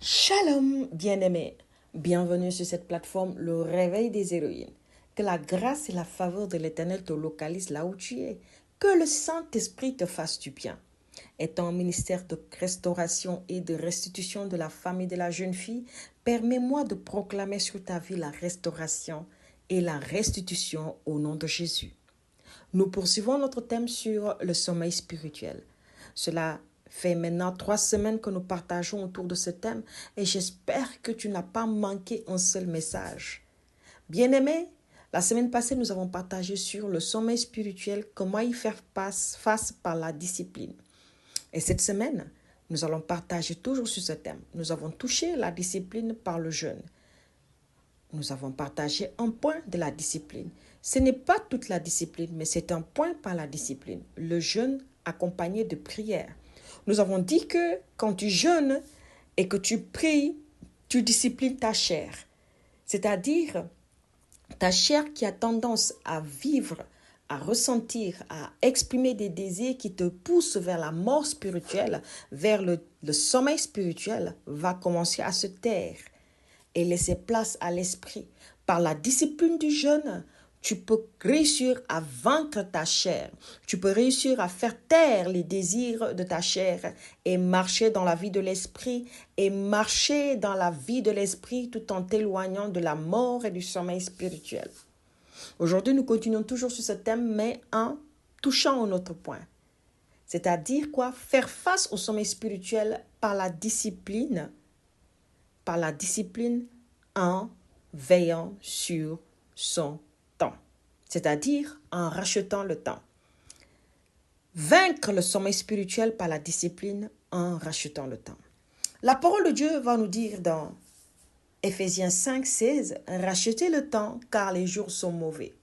Shalom, bien-aimés. Bienvenue sur cette plateforme, le réveil des héroïnes. Que la grâce et la faveur de l'Éternel te localisent là où tu es. Que le Saint-Esprit te fasse du bien. Étant un ministère de restauration et de restitution de la femme et de la jeune fille, permets-moi de proclamer sur ta vie la restauration et la restitution au nom de Jésus. Nous poursuivons notre thème sur le sommeil spirituel. Cela fait maintenant 3 semaines que nous partageons autour de ce thème et j'espère que tu n'as pas manqué un seul message. Bien-aimés, la semaine passée, nous avons partagé sur le sommeil spirituel, comment y faire face par la discipline. Et cette semaine, nous allons partager toujours sur ce thème. Nous avons touché la discipline par le jeûne. Nous avons partagé un point de la discipline. Ce n'est pas toute la discipline, mais c'est un point par la discipline. Le jeûne accompagné de prière. Nous avons dit que quand tu jeûnes et que tu pries, tu disciplines ta chair. C'est-à-dire ta chair qui a tendance à vivre, à ressentir, à exprimer des désirs qui te poussent vers la mort spirituelle, vers le sommeil spirituel, va commencer à se taire et laisser place à l'esprit. Par la discipline du jeûne, tu peux réussir à vaincre ta chair. Tu peux réussir à faire taire les désirs de ta chair et marcher dans la vie de l'esprit et marcher dans la vie de l'esprit tout en t'éloignant de la mort et du sommeil spirituel. Aujourd'hui, nous continuons toujours sur ce thème, mais en touchant un autre point. C'est-à-dire quoi? Faire face au sommeil spirituel par la discipline en veillant sur son temps, c'est-à-dire en rachetant le temps. Vaincre le sommeil spirituel par la discipline en rachetant le temps. La parole de Dieu va nous dire dans Éphésiens 5, 16, « Rachetez le temps car les jours sont mauvais ».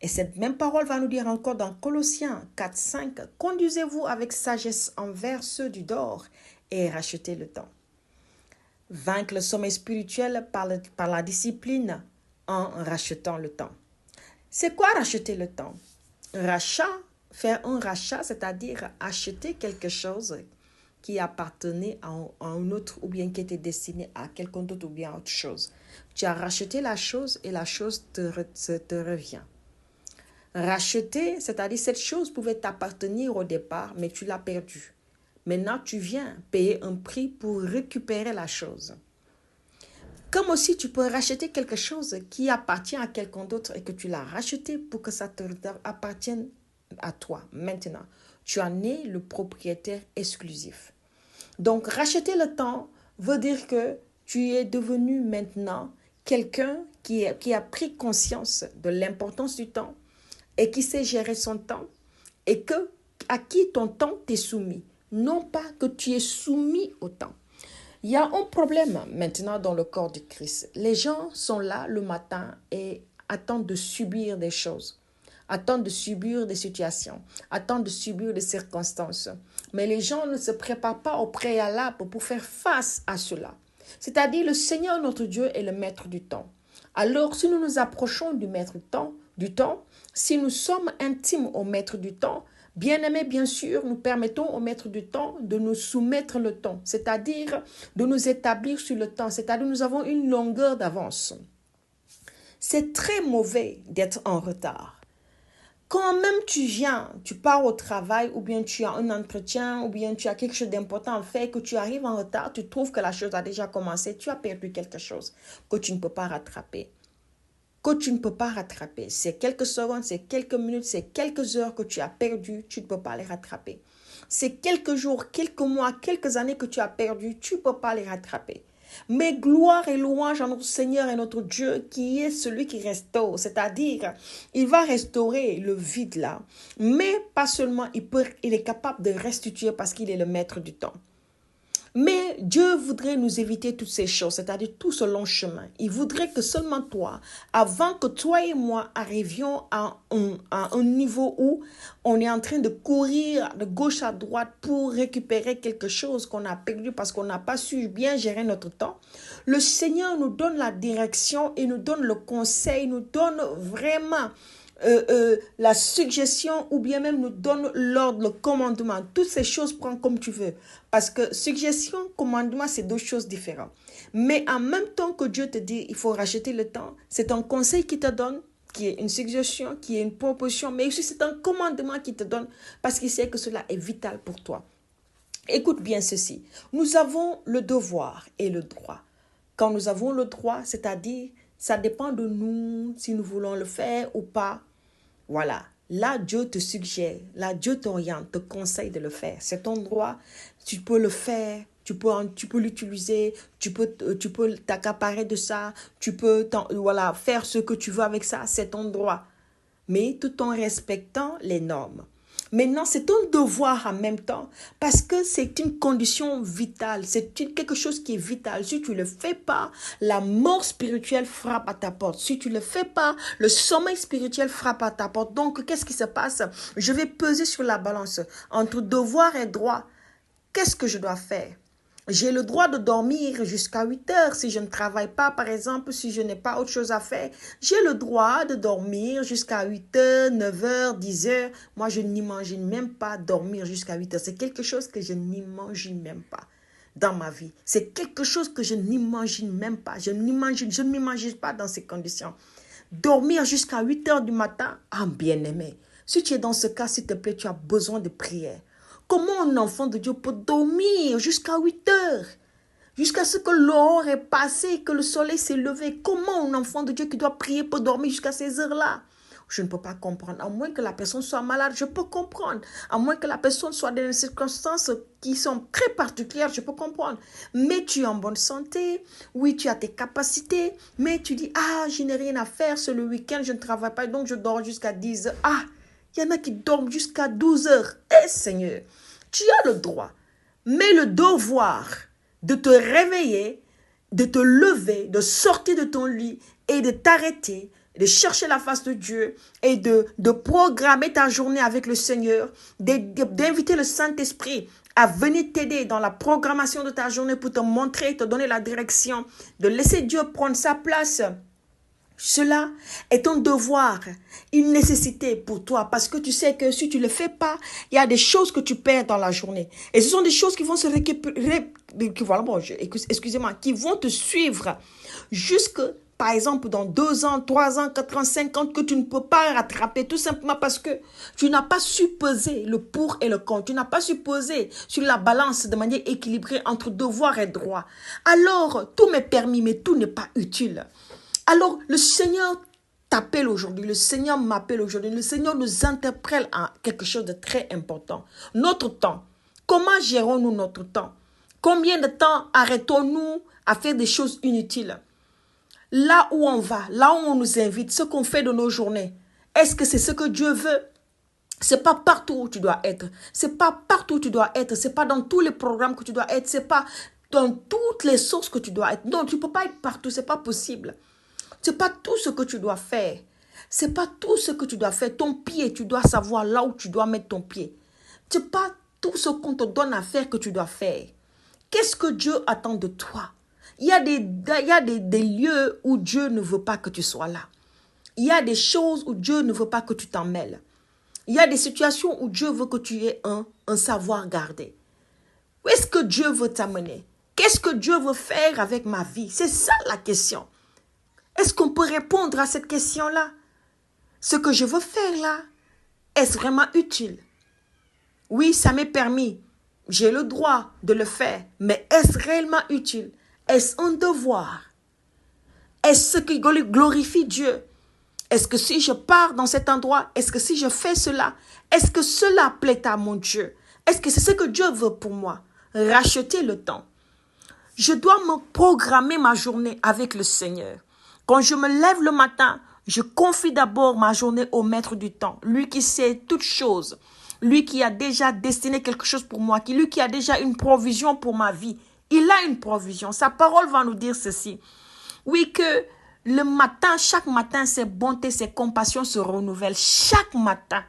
Et cette même parole va nous dire encore dans Colossiens 4, 5, « Conduisez-vous avec sagesse envers ceux du dehors et rachetez le temps ». Vaincre le sommeil spirituel par la discipline en rachetant le temps. C'est quoi racheter le temps? Faire un rachat, c'est-à-dire acheter quelque chose qui appartenait à un autre ou bien qui était destiné à quelqu'un d'autre ou bien à autre chose. Tu as racheté la chose et la chose te revient. Racheter, c'est-à-dire cette chose pouvait t'appartenir au départ, mais tu l'as perdue. Maintenant, tu viens payer un prix pour récupérer la chose. Comme aussi, tu peux racheter quelque chose qui appartient à quelqu'un d'autre et que tu l'as racheté pour que ça te appartienne à toi. Maintenant, tu en es le propriétaire exclusif. Donc, racheter le temps veut dire que tu es devenu maintenant quelqu'un qui a pris conscience de l'importance du temps et qui sait gérer son temps et à qui ton temps t'est soumis. Non pas que tu es soumis au temps. Il y a un problème maintenant dans le corps du Christ. Les gens sont là le matin et attendent de subir des choses, attendent de subir des situations, attendent de subir des circonstances. Mais les gens ne se préparent pas au préalable pour faire face à cela. C'est-à-dire le Seigneur notre Dieu est le maître du temps. Alors si nous nous approchons du maître du temps, si nous sommes intimes au maître du temps, bien-aimés, bien sûr, nous permettons au maître du temps de nous soumettre le temps, c'est-à-dire de nous établir sur le temps, c'est-à-dire nous avons une longueur d'avance. C'est très mauvais d'être en retard. Quand même tu pars au travail ou bien tu as un entretien ou bien tu as quelque chose d'important à faire, que tu arrives en retard, tu trouves que la chose a déjà commencé, tu as perdu quelque chose que tu ne peux pas rattraper. C'est quelques secondes, c'est quelques minutes, c'est quelques heures que tu as perdu, tu ne peux pas les rattraper. C'est quelques jours, quelques mois, quelques années que tu as perdu, tu ne peux pas les rattraper. Mais gloire et louange à notre Seigneur et notre Dieu qui est celui qui restaure. C'est-à-dire, il va restaurer le vide là. Mais pas seulement, il est capable de restituer parce qu'il est le maître du temps. Mais Dieu voudrait nous éviter toutes ces choses, c'est-à-dire tout ce long chemin. Il voudrait que seulement toi, avant que toi et moi arrivions à un niveau où on est en train de courir de gauche à droite pour récupérer quelque chose qu'on a perdu parce qu'on n'a pas su bien gérer notre temps, le Seigneur nous donne la direction et nous donne le conseil, nous donne vraiment la suggestion ou bien même nous donne l'ordre, le commandement. Toutes ces choses, prends comme tu veux. Parce que suggestion, commandement, c'est deux choses différentes. Mais en même temps que Dieu te dit, il faut racheter le temps, c'est un conseil qui te donne, qui est une suggestion, qui est une proposition, mais aussi c'est un commandement qui te donne parce qu'il sait que cela est vital pour toi. Écoute bien ceci. Nous avons le devoir et le droit. Quand nous avons le droit, c'est-à-dire, ça dépend de nous si nous voulons le faire ou pas. Voilà. Là, Dieu te suggère, là, Dieu t'oriente, te conseille de le faire. C'est ton droit, tu peux le faire, tu peux l'utiliser, tu peux t'accaparer de ça, tu peux voilà, faire ce que tu veux avec ça, c'est ton droit. Mais tout en respectant les normes. Maintenant, c'est ton devoir en même temps parce que c'est une condition vitale, c'est quelque chose qui est vital. Si tu ne le fais pas, la mort spirituelle frappe à ta porte. Si tu ne le fais pas, le sommeil spirituel frappe à ta porte. Donc, qu'est-ce qui se passe? Je vais peser sur la balance entre devoir et droit. Qu'est-ce que je dois faire? J'ai le droit de dormir jusqu'à 8 heures si je ne travaille pas, par exemple, si je n'ai pas autre chose à faire. J'ai le droit de dormir jusqu'à 8 heures, 9 heures, 10 heures. Moi, je n'imagine même pas dormir jusqu'à 8 heures. C'est quelque chose que je n'imagine même pas dans ma vie. C'est quelque chose que je n'imagine même pas. Je ne m'imagine pas dans ces conditions. Dormir jusqu'à 8 heures du matin, ah bien-aimé. Si tu es dans ce cas, s'il te plaît, tu as besoin de prière. Comment un enfant de Dieu peut dormir jusqu'à 8 heures? Jusqu'à ce que l'aurore est passée, que le soleil s'est levé. Comment un enfant de Dieu qui doit prier peut dormir jusqu'à ces heures-là? Je ne peux pas comprendre. À moins que la personne soit malade, je peux comprendre. À moins que la personne soit dans des circonstances qui sont très particulières, je peux comprendre. Mais tu es en bonne santé, oui, tu as tes capacités, mais tu dis, ah, je n'ai rien à faire, c'est le week-end, je ne travaille pas, donc je dors jusqu'à 10 heures. Ah, il y en a qui dorment jusqu'à 12 heures. Eh Seigneur, tu as le droit, mais le devoir de te réveiller, de te lever, de sortir de ton lit et de t'arrêter, de chercher la face de Dieu et de programmer ta journée avec le Seigneur, d'inviter le Saint-Esprit à venir t'aider dans la programmation de ta journée pour te montrer, te donner la direction, de laisser Dieu prendre sa place. Cela est un devoir, une nécessité pour toi parce que tu sais que si tu ne le fais pas, il y a des choses que tu perds dans la journée. Et ce sont des choses qui vont se récupérer, excusez-moi, qui vont te suivre jusque, par exemple, dans 2 ans, 3 ans, 4 ans, 5 ans, que tu ne peux pas rattraper tout simplement parce que tu n'as pas su peser le pour et le contre. Tu n'as pas su peser sur la balance de manière équilibrée entre devoir et droit. Alors, tout m'est permis, mais tout n'est pas utile. Alors, le Seigneur t'appelle aujourd'hui, le Seigneur m'appelle aujourd'hui, le Seigneur nous interpelle à quelque chose de très important. Notre temps. Comment gérons-nous notre temps? Combien de temps arrêtons-nous à faire des choses inutiles? Là où on va, là où on nous invite, ce qu'on fait de nos journées, est-ce que c'est ce que Dieu veut? C'est pas partout où tu dois être. C'est pas partout où tu dois être. C'est pas dans tous les programmes que tu dois être. C'est pas dans toutes les sources que tu dois être. Non, tu peux pas être partout. C'est pas possible. C'est pas tout ce que tu dois faire. C'est pas tout ce que tu dois faire. Ton pied, tu dois savoir là où tu dois mettre ton pied. C'est pas tout ce qu'on te donne à faire que tu dois faire. Qu'est-ce que Dieu attend de toi? Il y a des lieux où Dieu ne veut pas que tu sois là. Il y a des choses où Dieu ne veut pas que tu t'en mêles. Il y a des situations où Dieu veut que tu aies un savoir garder. Où est-ce que Dieu veut t'amener? Qu'est-ce que Dieu veut faire avec ma vie? C'est ça la question. Est-ce qu'on peut répondre à cette question-là? Ce que je veux faire là, est-ce vraiment utile? Oui, ça m'est permis. J'ai le droit de le faire. Mais est-ce réellement utile? Est-ce un devoir? Est-ce ce qui glorifie Dieu? Est-ce que si je pars dans cet endroit, est-ce que si je fais cela, est-ce que cela plaît à mon Dieu? Est-ce que c'est ce que Dieu veut pour moi? Racheter le temps. Je dois me programmer ma journée avec le Seigneur. Quand je me lève le matin, je confie d'abord ma journée au maître du temps. Lui qui sait toutes choses. Lui qui a déjà destiné quelque chose pour moi. Lui qui a déjà une provision pour ma vie. Il a une provision. Sa parole va nous dire ceci. Oui, que le matin, chaque matin, ses bontés, ses compassions se renouvellent. Chaque matin.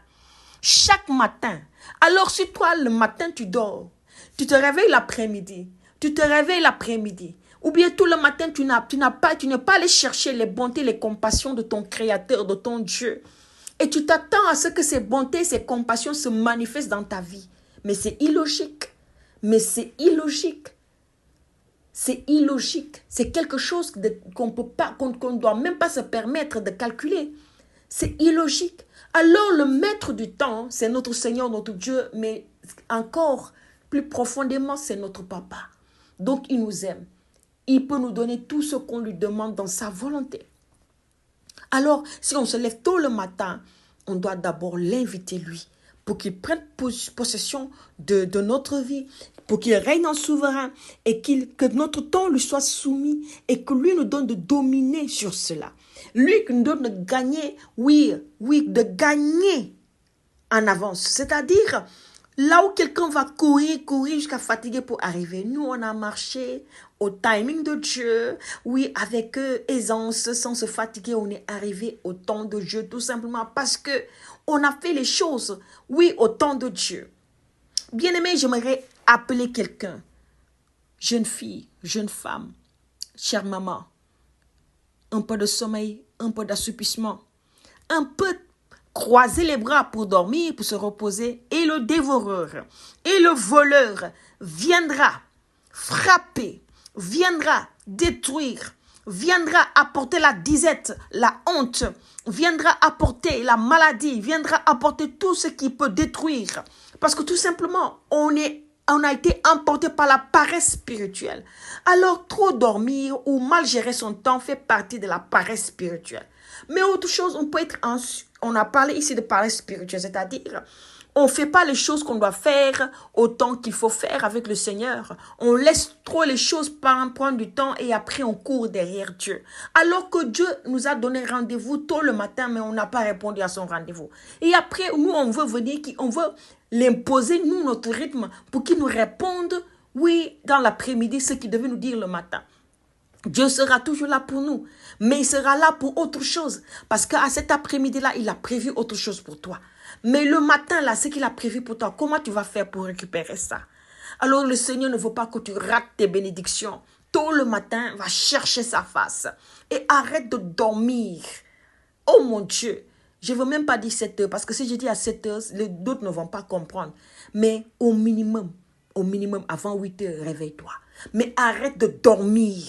Chaque matin. Alors si toi, le matin, tu dors, tu te réveilles l'après-midi. Tu te réveilles l'après-midi. Ou bien tout le matin, tu n'es pas allé chercher les bontés, les compassions de ton Créateur, de ton Dieu. Et tu t'attends à ce que ces bontés, ces compassions se manifestent dans ta vie. Mais c'est illogique. Mais c'est illogique. C'est illogique. C'est quelque chose qu'on peut pas, qu'on ne doit même pas se permettre de calculer. C'est illogique. Alors le maître du temps, c'est notre Seigneur, notre Dieu, mais encore plus profondément, c'est notre papa. Donc il nous aime. Il peut nous donner tout ce qu'on lui demande dans sa volonté. Alors, si on se lève tôt le matin, on doit d'abord l'inviter lui pour qu'il prenne possession de notre vie, pour qu'il règne en souverain et que notre temps lui soit soumis et que lui nous donne de dominer sur cela. Lui qui nous donne de gagner, oui, de gagner en avance. C'est-à-dire, là où quelqu'un va courir jusqu'à fatiguer pour arriver, nous, on a marché au timing de Dieu, oui, avec aisance, sans se fatiguer, on est arrivé au temps de Dieu, tout simplement parce que on a fait les choses, oui, au temps de Dieu. Bien-aimé, j'aimerais appeler quelqu'un, jeune fille, jeune femme, chère maman, un peu de sommeil, un peu d'assoupissement, un peu croiser les bras pour dormir, pour se reposer, et le dévoreur et le voleur viendra frapper, viendra détruire, viendra apporter la disette, la honte, viendra apporter la maladie, viendra apporter tout ce qui peut détruire. Parce que tout simplement, on a été emporté par la paresse spirituelle. Alors, trop dormir ou mal gérer son temps fait partie de la paresse spirituelle. Mais autre chose, on a parlé ici de paresse spirituelle, c'est-à-dire, on ne fait pas les choses qu'on doit faire autant qu'il faut faire avec le Seigneur. On laisse trop les choses prendre du temps et après on court derrière Dieu. Alors que Dieu nous a donné rendez-vous tôt le matin, mais on n'a pas répondu à son rendez-vous. Et après, nous, on veut venir, on veut l'imposer, nous, notre rythme, pour qu'il nous réponde, oui, dans l'après-midi, ce qu'il devait nous dire le matin. Dieu sera toujours là pour nous, mais il sera là pour autre chose. Parce qu'à cet après-midi-là, il a prévu autre chose pour toi. Mais le matin, là, ce qu'il a prévu pour toi, comment tu vas faire pour récupérer ça? Alors le Seigneur ne veut pas que tu rates tes bénédictions. Tôt le matin, va chercher sa face. Et arrête de dormir. Oh mon Dieu, je ne veux même pas dire 7 heures, parce que si je dis à 7 heures, d'autres ne vont pas comprendre. Mais au minimum, avant 8 heures, réveille-toi. Mais arrête de dormir.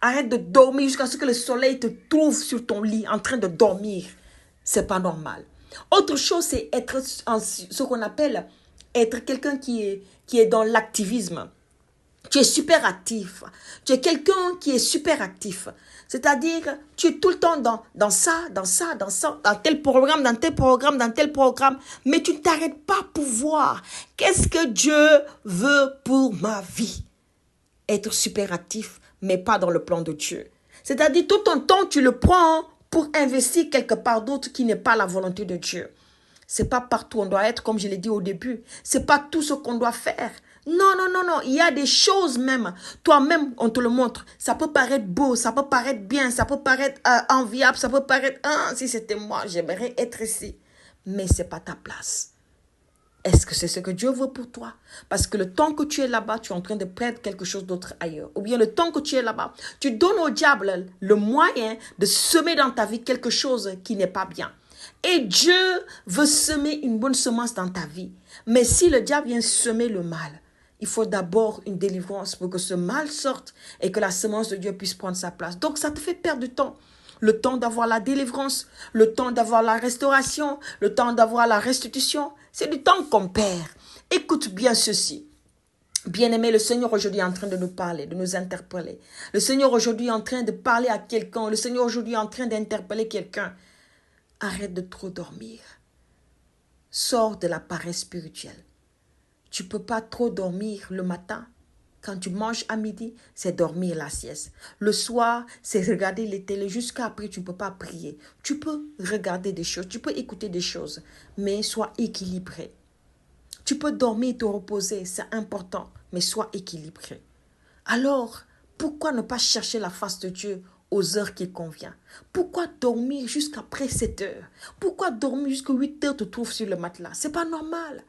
Arrête de dormir jusqu'à ce que le soleil te trouve sur ton lit en train de dormir. C'est pas normal. Autre chose, c'est être ce qu'on appelle être quelqu'un qui est dans l'activisme. Tu es super actif. Tu es quelqu'un qui est super actif. C'est-à-dire, tu es tout le temps dans tel programme, mais tu ne t'arrêtes pas pour voir qu'est-ce que Dieu veut pour ma vie. Être super actif, mais pas dans le plan de Dieu. C'est-à-dire, tout ton temps, tu le prends pour investir quelque part d'autre qui n'est pas la volonté de Dieu. C'est pas partout on doit être, comme je l'ai dit au début. C'est pas tout ce qu'on doit faire. Non. Il y a des choses même. Toi-même, on te le montre. Ça peut paraître beau, ça peut paraître bien, ça peut paraître enviable, ça peut paraître, si c'était moi, j'aimerais être ici. Mais c'est pas ta place. Est-ce que c'est ce que Dieu veut pour toi? Parce que le temps que tu es là-bas, tu es en train de perdre quelque chose d'autre ailleurs. Ou bien le temps que tu es là-bas, tu donnes au diable le moyen de semer dans ta vie quelque chose qui n'est pas bien. Et Dieu veut semer une bonne semence dans ta vie. Mais si le diable vient semer le mal, il faut d'abord une délivrance pour que ce mal sorte et que la semence de Dieu puisse prendre sa place. Donc ça te fait perdre du temps. Le temps d'avoir la délivrance, le temps d'avoir la restauration, le temps d'avoir la restitution. C'est du temps qu'on perd. Écoute bien ceci. Bien-aimé, le Seigneur aujourd'hui est en train de nous parler, de nous interpeller. Le Seigneur aujourd'hui est en train de parler à quelqu'un. Le Seigneur aujourd'hui est en train d'interpeller quelqu'un. Arrête de trop dormir. Sors de la paresse spirituelle. Tu ne peux pas trop dormir le matin. Quand tu manges à midi, c'est dormir la sieste. Le soir, c'est regarder les télés. Jusqu'à après, tu ne peux pas prier. Tu peux regarder des choses, tu peux écouter des choses, mais sois équilibré. Tu peux dormir, te reposer, c'est important, mais sois équilibré. Alors, pourquoi ne pas chercher la face de Dieu aux heures qui conviennent? Pourquoi dormir jusqu'après 7 heures? Pourquoi dormir jusqu'à 8 heures te trouves sur le matelas? C'est pas normal.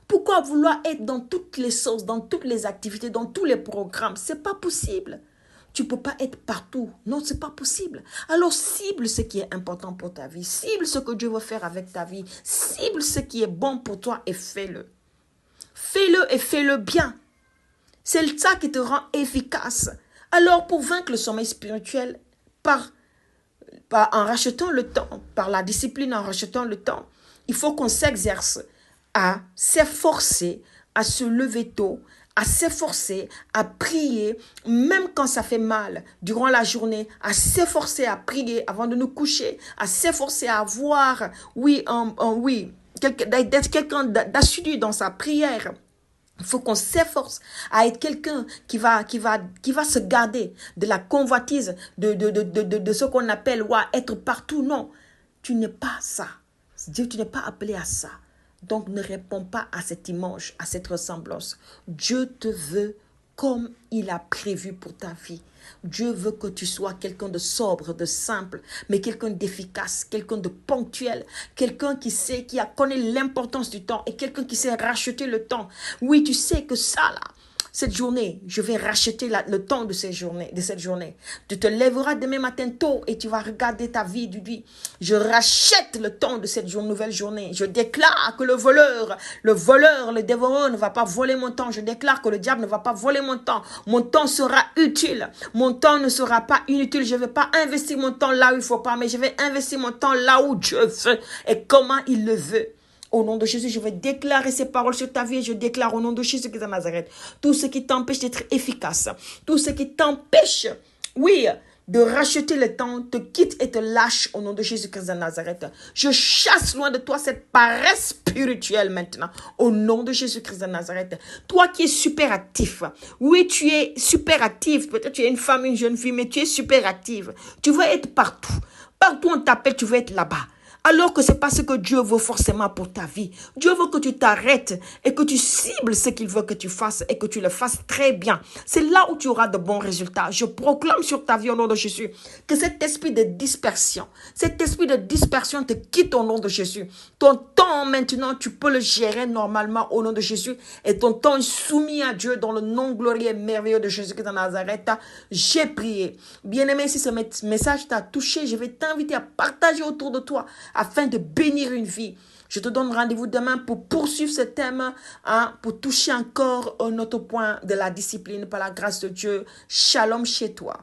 Pourquoi vouloir être dans toutes les sauces, dans toutes les activités, dans tous les programmes? C'est pas possible. Tu ne peux pas être partout. Non, ce n'est pas possible. Alors cible ce qui est important pour ta vie. Cible ce que Dieu veut faire avec ta vie. Cible ce qui est bon pour toi et fais-le. Fais-le et fais-le bien. C'est ça qui te rend efficace. Alors pour vaincre le sommeil spirituel, en rachetant le temps, par la discipline en rachetant le temps, il faut qu'on s'exerce à s'efforcer, à se lever tôt, à s'efforcer, à prier, même quand ça fait mal, durant la journée, à s'efforcer à prier avant de nous coucher, à s'efforcer à avoir, d'être quelqu'un d'assidu dans sa prière. Il faut qu'on s'efforce à être quelqu'un qui va se garder de la convoitise, de ce qu'on appelle être partout. Non, tu n'es pas ça. Dieu, tu n'es pas appelé à ça. Donc, ne réponds pas à cette image, à cette ressemblance. Dieu te veut comme il a prévu pour ta vie. Dieu veut que tu sois quelqu'un de sobre, de simple, mais quelqu'un d'efficace, quelqu'un de ponctuel, quelqu'un qui connaît l'importance du temps et quelqu'un qui sait racheter le temps. Oui, tu sais que ça là, cette journée, je vais racheter le temps de cette journée. Tu te lèveras demain matin tôt et tu vas regarder ta vie. Tu dis, je rachète le temps de cette nouvelle journée. Je déclare que le voleur, le dévoreur ne va pas voler mon temps. Je déclare que le diable ne va pas voler mon temps. Mon temps sera utile. Mon temps ne sera pas inutile. Je ne vais pas investir mon temps là où il ne faut pas, mais je vais investir mon temps là où Dieu veut et comment il le veut. Au nom de Jésus, je vais déclarer ces paroles sur ta vie et je déclare au nom de Jésus qui est de Nazareth. Tout ce qui t'empêche d'être efficace, tout ce qui t'empêche, de racheter le temps, te quitte et te lâche au nom de Jésus-Christ de Nazareth. Je chasse loin de toi cette paresse spirituelle maintenant, au nom de Jésus-Christ de Nazareth. Toi qui es super actif, oui, tu es super actif, peut-être tu es une femme, une jeune fille, mais tu es super active. Tu veux être partout. Partout on t'appelle, tu veux être là-bas. Alors que ce n'est pas ce que Dieu veut forcément pour ta vie. Dieu veut que tu t'arrêtes et que tu cibles ce qu'il veut que tu fasses et que tu le fasses très bien. C'est là où tu auras de bons résultats. Je proclame sur ta vie au nom de Jésus que cet esprit de dispersion te quitte au nom de Jésus. Ton temps maintenant, tu peux le gérer normalement au nom de Jésus et ton temps est soumis à Dieu dans le nom glorieux et merveilleux de Jésus-Christ de Nazareth. J'ai prié. Bien-aimé, si ce message t'a touché, je vais t'inviter à partager autour de toi afin de bénir une vie. Je te donne rendez-vous demain pour poursuivre ce thème, pour toucher encore un autre point de la discipline par la grâce de Dieu. Shalom chez toi.